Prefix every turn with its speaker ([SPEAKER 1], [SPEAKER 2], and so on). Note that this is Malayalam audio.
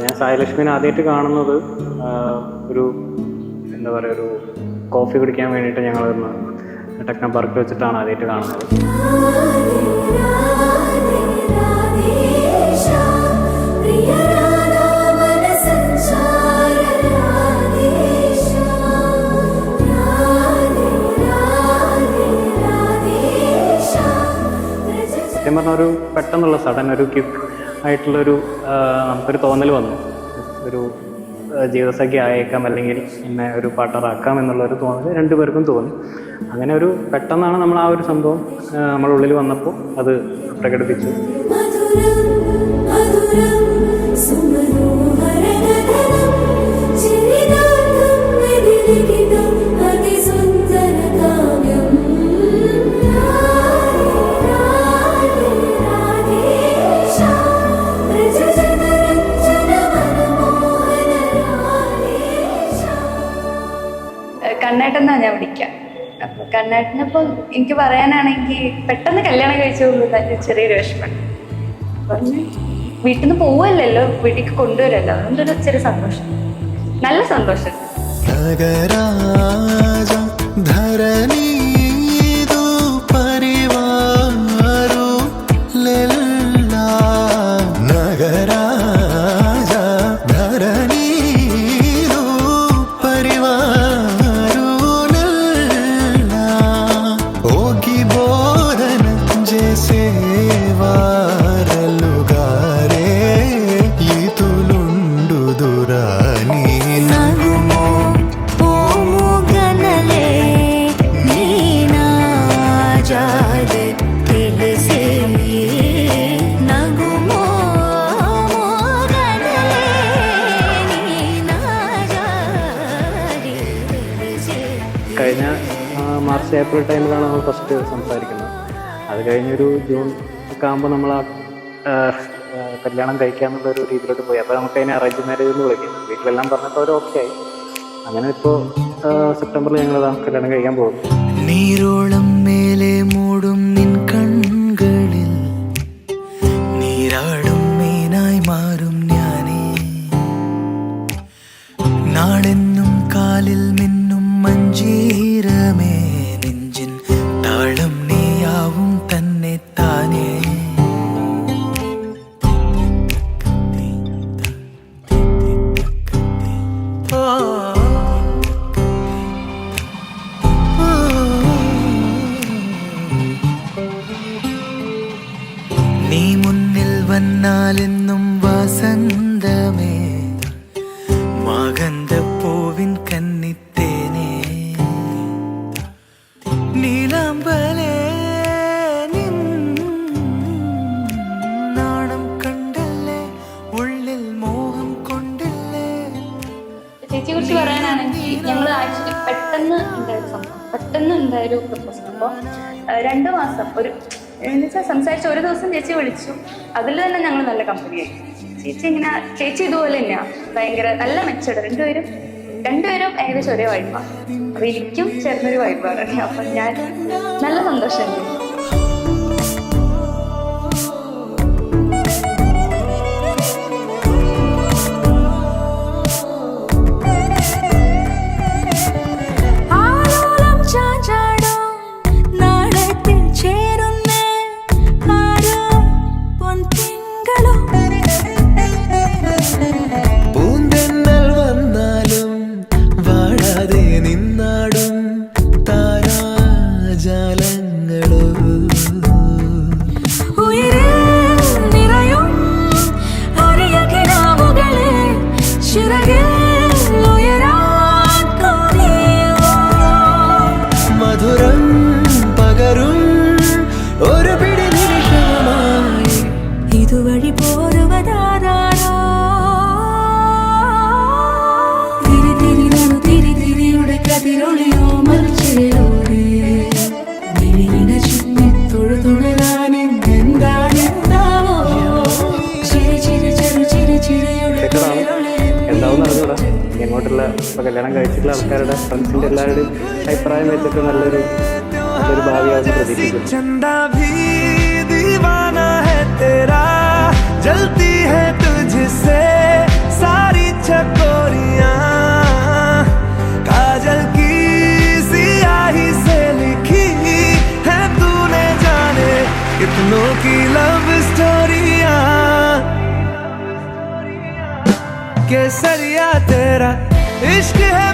[SPEAKER 1] ഞാൻ സായിലക്ഷ്മിനെ ആദ്യമായിട്ട് കാണുന്നത് ഒരു എന്താ പറയുക, ഒരു കോഫി കുടിക്കാൻ വേണ്ടിയിട്ട് ഞങ്ങൾ ടെക്നോ പാർക്ക് വെച്ചിട്ടാണ് ആദ്യമായിട്ട് കാണുന്നത്. സത്യം പറഞ്ഞ ഒരു പെട്ടെന്നുള്ള സഡൻ ഒരു ക്വിക്ക് ആയിട്ടുള്ളൊരു നമുക്കൊരു തോന്നൽ വന്നു, ഒരു ജീവിതസഖി ആയേക്കാം അല്ലെങ്കിൽ എന്നെ ഒരു പാർട്ണറാക്കാം എന്നുള്ളൊരു തോന്നൽ രണ്ടുപേർക്കും തോന്നി. അങ്ങനെ ഒരു പെട്ടെന്നാണ് നമ്മൾ ആ ഒരു സംഭവം നമ്മുടെ ഉള്ളിൽ വന്നപ്പോൾ അത് പ്രകടിപ്പിച്ചു.
[SPEAKER 2] കണ്ണേട്ടെന്നാണ് ഞാൻ വിളിക്കാം. അപ്പോൾ കണ്ണേട്ടനപ്പം എനിക്ക് പറയാനാണെങ്കിൽ പെട്ടെന്ന് കല്യാണം കഴിച്ചു പോകുമ്പോൾ ചെറിയൊരു വിഷമം. അപ്പം വീട്ടിൽ നിന്ന് പോവല്ലോ, വീട്ടിലേക്ക് കൊണ്ടുവരല്ലോ, അതുകൊണ്ടൊരു ചെറിയ സന്തോഷം, നല്ല സന്തോഷം.
[SPEAKER 1] കഴിഞ്ഞ മാർച്ച് ഏപ്രിൽ ടൈമിലാണ് നമ്മൾ ഫസ്റ്റ് സംസാരിക്കുന്നത്. അത് കഴിഞ്ഞൊരു ജൂൺ ഒക്കെ ആകുമ്പോൾ നമ്മൾ ആ കല്യാണം കഴിക്കാമെന്നുള്ളൊരു രീതിയിലോട്ട് പോയി. അപ്പോൾ നമുക്ക് അതിനെ അറേഞ്ച് മാരേജ് എന്ന് വിളിക്കും. വീട്ടിലെല്ലാം പറഞ്ഞപ്പോൾ അവർ ഓക്കെ ആയി. അങ്ങനെ ഇപ്പോൾ സെപ്റ്റംബറിൽ ഞങ്ങൾ കല്യാണം കഴിക്കാൻ പോകും.
[SPEAKER 3] നീരോളം മേലെ മൂടും നിൻ കൺകളിൽ നീരാടും മീനായി മാറും ഞാനേ, നാളെന്നും കാലിൽ മിന്നും മഞ്ചീരമേ, നെഞ്ചിൻ താളം നീയാവും തന്നെ താനേ. നീ മുന്നിൽ വന്നാലെന്നും വസന്തമേ, മകന്തപ്പൂവിൻ കന്നിത്തേനേ, നീലാമ്പലേ നിൻ നാണം കണ്ടല്ലേ, ഉള്ളിൽ മോഹം കൊണ്ടല്ലേ.
[SPEAKER 2] ചേച്ചിയെ കുറിച്ച് പറയാനാണെങ്കിൽ ഞങ്ങൾ ആക്ച്വലി പെട്ടെന്ന് ഉണ്ടായൊരു സംഭവം, പെട്ടെന്ന് ഉണ്ടായൊരു പ്രപ്പോസൽ. അപ്പോൾ 2 മാസം എന്നുവെച്ചാൽ സംസാരിച്ച ഒരു ദിവസം ചേച്ചി വിളിച്ചു. അതിൽ തന്നെ ഞങ്ങൾ നല്ല കമ്പനിയായി. ചേച്ചി ഇതുപോലെ തന്നെയാണ്, ഭയങ്കര നല്ല മെച്ചോട്. രണ്ടുപേരും ഏകദേശം ഒരേ വൈബാണ്. അപ്പോൾ എനിക്കും ചേർന്നൊരു വൈബാണ്. അപ്പം ഞാൻ നല്ല സന്തോഷമുണ്ട്.
[SPEAKER 4] ഇതുവഴി പോരുവതാരോ തിരിതിരിയുടെ കതിരൊളിയോ മറിച്ചിലൂടെ ചുറ്റി തൊഴുതൊഴുകാൻ എന്താണെന്താവോ
[SPEAKER 1] എന്താവും അറിഞ്ഞൂടാ. ഇങ്ങോട്ടുള്ള ഇപ്പോൾ കല്യാണം കഴിച്ചിട്ടുള്ള ആൾക്കാരുടെ ഫ്രണ്ട്സിൻ്റെ എല്ലാവരുടെയും അഭിപ്രായം വെച്ചിട്ട് നല്ലൊരു ഭാവിയാവും പ്രതീക്ഷിക്കുന്നു.
[SPEAKER 3] दीवाना है तेरा, जलती है तुझसे तेरा इश्क है